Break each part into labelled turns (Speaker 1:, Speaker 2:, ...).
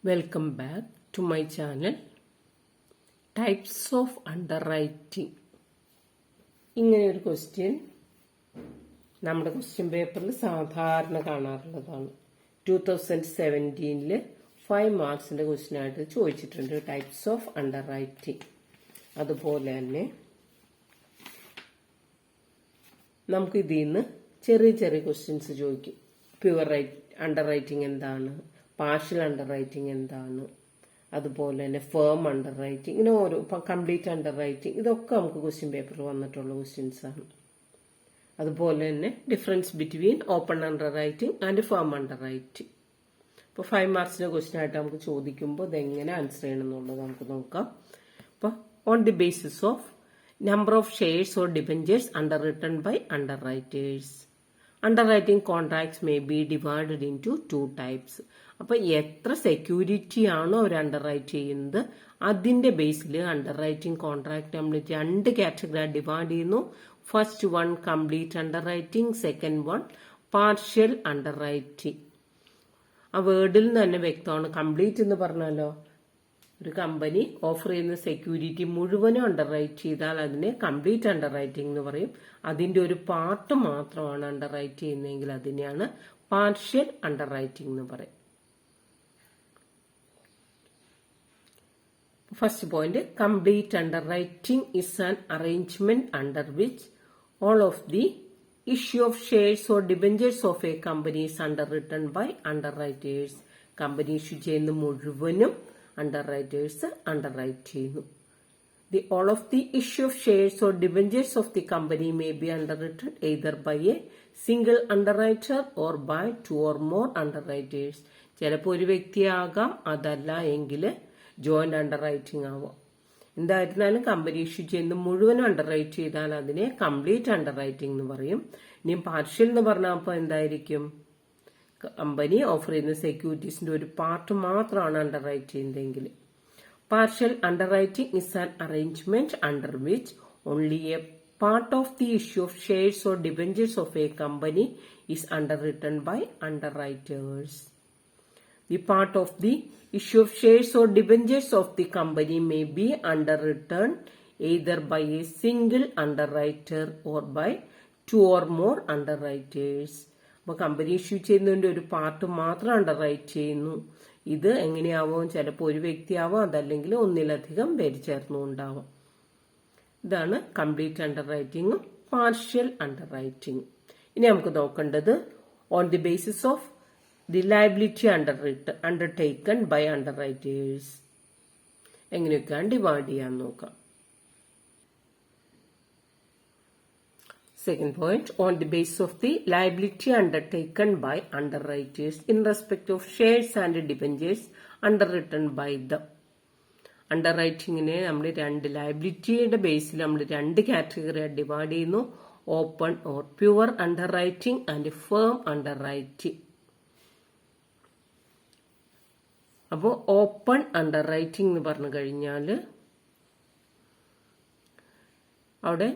Speaker 1: Welcome back to my channel. Types of underwriting. ഇങ്ങനെയൊരു question നമ്മുടെ question പേപ്പറിൽ സാധാരണ കാണാറുള്ളതാണ്. 2017 5 മാർക്സിന്റെ ക്വസ്റ്റ്യൻ ആയിട്ട് ചോദിച്ചിട്ടുണ്ട്, ടൈപ്സ് ഓഫ് അണ്ടർ റൈറ്റിംഗ്. അതുപോലെ തന്നെ നമുക്ക് ഇതിൽ നിന്ന് ചെറിയ ചെറിയ ക്വസ്റ്റ്യൻസ് ചോദിക്കും. പ്യുവർ അണ്ടർ റൈറ്റിംഗ് എന്താണ്, പാർഷ്യൽ അണ്ടർ റൈറ്റിംഗ് എന്താണ്, അതുപോലെ തന്നെ ഫേം അണ്ടർ റൈറ്റിംഗ്, ഇങ്ങനെ ഓരോ കംപ്ലീറ്റ് അണ്ടർ റൈറ്റിംഗ്, ഇതൊക്കെ നമുക്ക് ക്വസ്റ്റ്യൻ പേപ്പറിൽ വന്നിട്ടുള്ള ക്വസ്റ്റ്യൻസ് ആണ്. അതുപോലെ തന്നെ difference between open under writing and firm under writing. ഇപ്പോൾ 5 മാർക്സിന്റെ ക്വസ്റ്റ്യൻ ആയിട്ട് നമുക്ക് ചോദിക്കുമ്പോൾ ഇതെങ്ങനെ ആൻസർ ചെയ്യണം എന്നുള്ളത് നമുക്ക് നോക്കാം. അപ്പോൾ on the basis of number of shares or debentures underwritten by underwriters. Underwriting contracts may be divided into 2 types. അപ്പൊ എത്ര സെക്യൂരിറ്റി ആണോ അവർ അണ്ടർ റൈറ്റ് ചെയ്യുന്നത് അതിന്റെ ബേസിൽ അണ്ടർ റൈറ്റിംഗ് കോൺട്രാക്ട് നമ്മൾ 2 കാറ്റഗറി ഡിവൈഡ് ചെയ്യുന്നു. First one complete under writing, second one partial under writing. ആ വേർഡിൽ നിന്ന് തന്നെ വ്യക്തമാണ്. കംപ്ലീറ്റ് എന്ന് പറഞ്ഞാലോ, ഒരു കമ്പനി ഓഫർ ചെയ്യുന്ന സെക്യൂരിറ്റി മുഴുവനും അണ്ടർ റൈറ്റ് ചെയ്താൽ അതിനെ കംപ്ലീറ്റ് അണ്ടർ റൈറ്റിംഗ് എന്ന് പറയും. അതിന്റെ ഒരു പാർട്ട് മാത്രമാണ് അണ്ടർ റൈറ്റ് ചെയ്യുന്നതെങ്കിൽ അതിനെയാണ് പാർഷ്യൽ അണ്ടർ റൈറ്റിംഗ് എന്ന് പറയും. First point, complete underwriting is an arrangement under which all of the issue of shares or debentures of a company is underwritten by underwriters. Company issue ചെയ്യുന്ന മുഴുവനും underwriters underwrite ചെയ്യുന്നു. The all of the issue of shares or debentures of the company may be underwritten either by a single underwriter or by 2 or more underwriters. ചിലപ്പോൾ ഒരു വ്യക്തിയാകാം, അതല്ല എങ്കിൽ joint under writing ആവാം. എന്തായിരുന്നാലും company issue ചെയ്യുന്ന മുഴുവനും under right ചെയ്താൽ അതിനെ കംപ്ലീറ്റ് അണ്ടർ റൈറ്റിംഗ് എന്ന് പറയും. ഇനി പാർഷ്യൽ എന്ന് പറഞ്ഞപ്പോൾ എന്തായിരിക്കും, കമ്പനി ഓഫർ ചെയ്യുന്ന സെക്യൂരിറ്റീസിന്റെ ഒരു പാർട്ട് മാത്രമാണ് അണ്ടർ റൈറ്റ് ചെയ്യുന്നതെങ്കിൽ. Partial underwriting is an arrangement under which only a part of the issue of shares or debentures of a company is underwritten by underwriters. The part of the issue of shares or debentures of the company may be underwritten either by a single underwriter or by 2 or more underwriters. അപ്പോൾ company issue ചെയ്യുന്നതിന്റെ ഒരു part മാത്രം under right ചെയ്യുന്നു. ഇത് എങ്ങനെയാവും, ചിലപ്പോൾ ഒരു വ്യക്തിയാവാം, അതല്ലെങ്കിൽ ഒന്നിലധികം പേര് ചേർന്നുണ്ടാവാം. ഇതാണ് കംപ്ലീറ്റ് അണ്ടർ റൈറ്റിംഗും പാർഷ്യൽ അണ്ടർ റൈറ്റിംഗും. ഇനി നമുക്ക് നോക്കേണ്ടത് on the basis of the liability undertaken by underwriters. എങ്ങനെയൊക്കെയാണ് ഡിവൈഡ് ചെയ്യാൻ നോക്കാം. Second point, on the basis of the liability undertaken by underwriters in respect of shares and debentures underwritten by them. അണ്ടർറൈറ്റിംഗിനെ നമ്മൾ 2 ലയബിലിറ്റിയുടെ ബേസിൽ നമ്മൾ 2 category divide ചെയ്യുന്നു. Open or pure under writing and firm under writing. അപ്പോൾ open underwriting എന്ന് പറഞ്ഞു കഴിഞ്ഞാൽ അവിടെ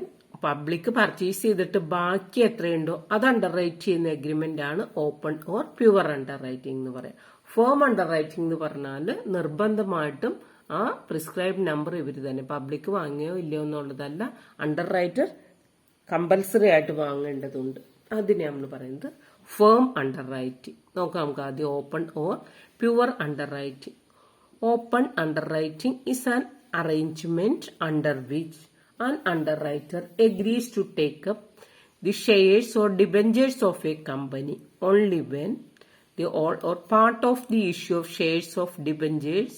Speaker 1: public purchase ചെയ്തിട്ട് ബാക്കി എത്രയുണ്ടോ അത് അണ്ടർ റൈറ്റ് ചെയ്യുന്ന എഗ്രിമെന്റ് ആണ് open or pure under writing എന്ന് പറയാം. ഫേം അണ്ടർ റൈറ്റിംഗ് എന്ന് പറഞ്ഞാൽ നിർബന്ധമായിട്ടും ആ പ്രിസ്ക്രൈബ് നമ്പർ ഇവർ തന്നെ, പബ്ലിക് വാങ്ങിയോ ഇല്ലയോ എന്നുള്ളതല്ല, അണ്ടർ റൈറ്റർ കമ്പൽസറി ആയിട്ട് വാങ്ങേണ്ടതുണ്ട്. അതിനെ നമ്മൾ പറയുന്നത് ഫേം അണ്ടർ റൈറ്റിംഗ്. നോക്കാം നമുക്ക് ആദ്യം open or pure under writing. Open underwriting is an arrangement under which an underwriter agrees to take up the shares or debentures of a company only when the all or part of the issue of shares of debentures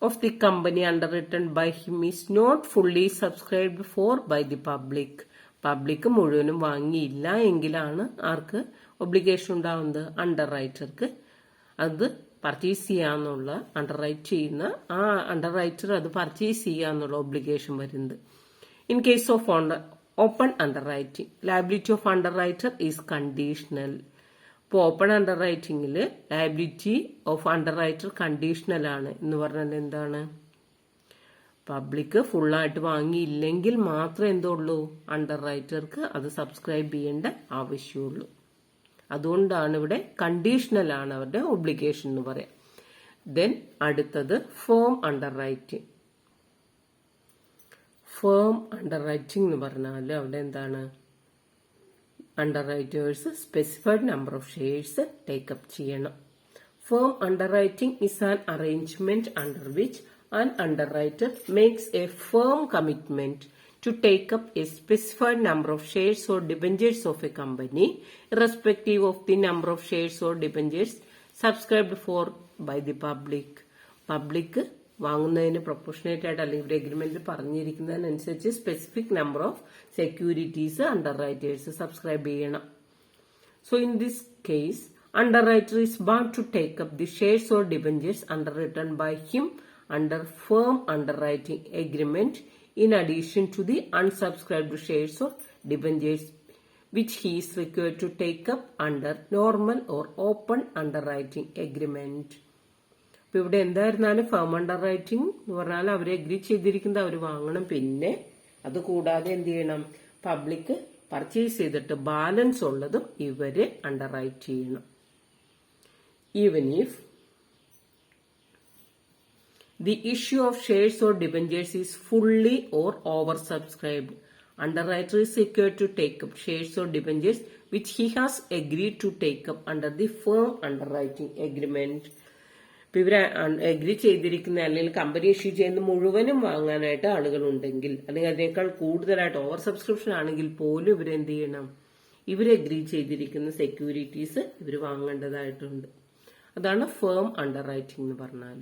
Speaker 1: of the company underwritten by him is not fully subscribed for by the public. Public മുഴുവനും വാങ്ങിയില്ല എങ്കിലാണ് ആർക്ക് obligation ഉണ്ടാവുന്നത്, under റൈറ്റർക്ക്. അത് purchase ചെയ്യാന്നുള്ള under right ചെയ്യുന്ന ആ underwriter അത് purchase ചെയ്യാന്നുള്ള obligation വരുന്നത്. In case of open underwriting, liability of underwriter is conditional. ഇപ്പോൾ ഓപ്പൺ അണ്ടർ റൈറ്റിംഗിൽ liability of underwriter conditional ആണ് എന്ന് പറഞ്ഞാൽ എന്താണ്, പബ്ലിക് ഫുള്ളായിട്ട് വാങ്ങിയില്ലെങ്കിൽ മാത്രമേ എന്തുള്ളൂ, അണ്ടർ റൈറ്റർക്ക് അത് സബ്സ്ക്രൈബ് ചെയ്യേണ്ട ആവശ്യമുള്ളൂ. അതുകൊണ്ടാണ് ഇവിടെ കണ്ടീഷണൽ ആണ് അവരുടെ ഒബ്ലിഗേഷൻ എന്ന് പറയാം. ദെൻ അടുത്തത് firm underwriting. Firm underwriting എന്ന് പറഞ്ഞാൽ അവിടെ എന്താണ്, underwriters specified number of shares take up ചെയ്യണം. Firm underwriting is an arrangement under which an underwriter makes a firm commitment to take up a specified number of shares or debentures of a company, irrespective of the number of shares or debentures subscribed for by the public. Public വാങ്ങുന്നതിന് proportionate ആയിട്ട് അല്ലെങ്കിൽ ഒരു എഗ്രിമെന്റിൽ പറഞ്ഞിരിക്കുന്നതിനനുസരിച്ച് specific number of securities underwriters subscribe ചെയ്യണം. So in this case underwriter is bound to take up the shares or debentures underwritten by him under firm underwriting agreement in addition to the unsubscribed shares or debentures which he is required to take up under normal or open underwriting agreement. അപ്പൊ ഇവിടെ എന്തായിരുന്നാലും firm underwriting എന്ന് പറഞ്ഞാൽ അവർ agree ചെയ്തിരിക്കുന്നത് അവർ വാങ്ങണം. പിന്നെ അത് കൂടാതെ എന്ത് ചെയ്യണം, പബ്ലിക് പർച്ചേസ് ചെയ്തിട്ട് ബാലൻസ് ഉള്ളതും ഇവര് അണ്ടർ റൈറ്റ് ചെയ്യണം. Even if the issue of shares or debentures is fully or oversubscribed, underwriter is required to take up shares or debentures which he has agreed to take up under the firm underwriting agreement. ഇപ്പൊ ഇവര് agree ചെയ്തിരിക്കുന്ന അല്ലെങ്കിൽ company issue ചെയ്യുന്ന മുഴുവനും വാങ്ങാനായിട്ട് ആളുകളുണ്ടെങ്കിൽ അല്ലെങ്കിൽ അതിനേക്കാൾ കൂടുതലായിട്ട് ഓവർ സബ്സ്ക്രിപ്ഷൻ ആണെങ്കിൽ പോലും ഇവരെന്ത് ചെയ്യണം, ഇവര് എഗ്രി ചെയ്തിരിക്കുന്ന സെക്യൂരിറ്റീസ് ഇവർ വാങ്ങേണ്ടതായിട്ടുണ്ട്. അതാണ് ഫേം അണ്ടർ റൈറ്റിംഗ് എന്ന് പറഞ്ഞാൽ.